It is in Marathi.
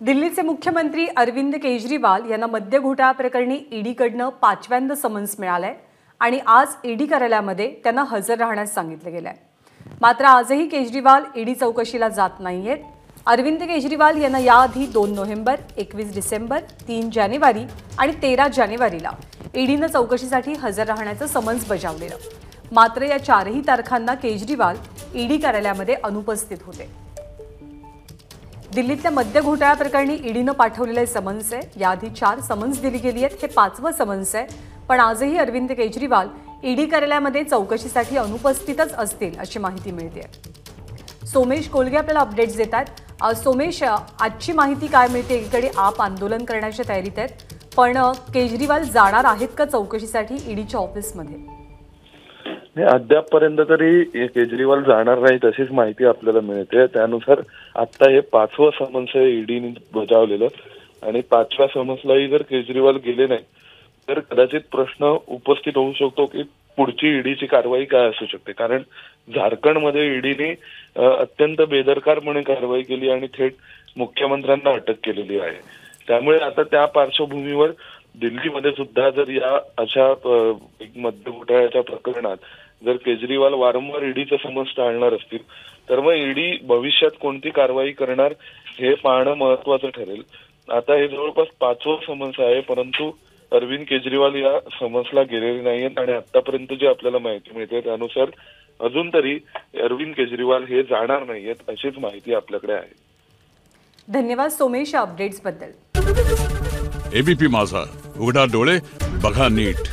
दिल्लीचे मुख्यमंत्री अरविंद केजरीवाल यांना मद्य घोटाळा प्रकरणी ईडीकडनं 5व्यांदा समन्स मिळालंय आणि आज ईडी कार्यालयामध्ये त्यांना हजर राहण्यास सांगितलं गेलंय। मात्र आजही केजरीवाल ईडी चौकशीला जात नाहीयेत। अरविंद केजरीवाल यांना याआधी 2 नोव्हेंबर, 21 डिसेंबर, 3 जानेवारी आणि 13 जानेवारीला ईडीनं चौकशीसाठी हजर राहण्याचं समन्स बजावलेलं। मात्र या चारही तारखांना केजरीवाल ईडी कार्यालयामध्ये अनुपस्थित होते। दिल्लीतल्या मद्य घोटाळा प्रकरणी ईडीनं पाठवलेले समन्स आहे। याआधी 4 समन्स दिली गेली आहेत। हे 5वं समन्स आहे। पण आजही अरविंद केजरीवाल ईडी कार्यालयामध्ये चौकशीसाठी अनुपस्थितच असतील अशी माहिती मिळते। सोमेश कोलगे आपल्याला अपडेट्स देतात। सोमेश, आजची माहिती काय मिळते? एकीकडे आप आंदोलन करण्याच्या तयारीत आहेत, पण केजरीवाल जाणार आहेत का चौकशीसाठी ईडीच्या ऑफिसमध्ये? अद्यापपर्यंत तरी केजरीवाल जाणार नाहीत अशीच माहिती आपल्याला मिळते। त्यानुसार आता हे 5वं समन्स ईडीने बजावलेलं आणि 5व्या समन्सलाही जर केजरीवाल गेले नाही तर कदाचित प्रश्न उपस्थित होऊ शकतो की पुढची ईडीची कारवाई काय असू शकते। कारण झारखंडमध्ये ईडीने अत्यंत बेदरकारपणे कारवाई केली आणि थेट मुख्यमंत्र्यांना अटक केलेली आहे। त्यामुळे आता त्या पार्श्वभूमीवर दिल्लीमध्ये सुद्धा जर या अशा मद्य घोटाळ्याच्या प्रकरणात जर केजरीवाल वारंवार ईडीचं समन्स टाळणार असतील तर मग ईडी भविष्यात कोणती कारवाई करणार हे पाहणं महत्वाचं ठरेल। आता हे जवळपास 5वं समन्स आहे, परंतु अरविंद केजरीवाल या समन्सला गेलेले नाहीयेत आणि आतापर्यंत जी आपल्याला माहिती मिळते त्यानुसार अजून तरी अरविंद केजरीवाल हे जाणार नाहीयेत अशीच माहिती आपल्याकडे आहे। धन्यवाद सोमेश या अपडेट्स बद्दल। एबीपी माझा, उघडा डोळे बघा नीट।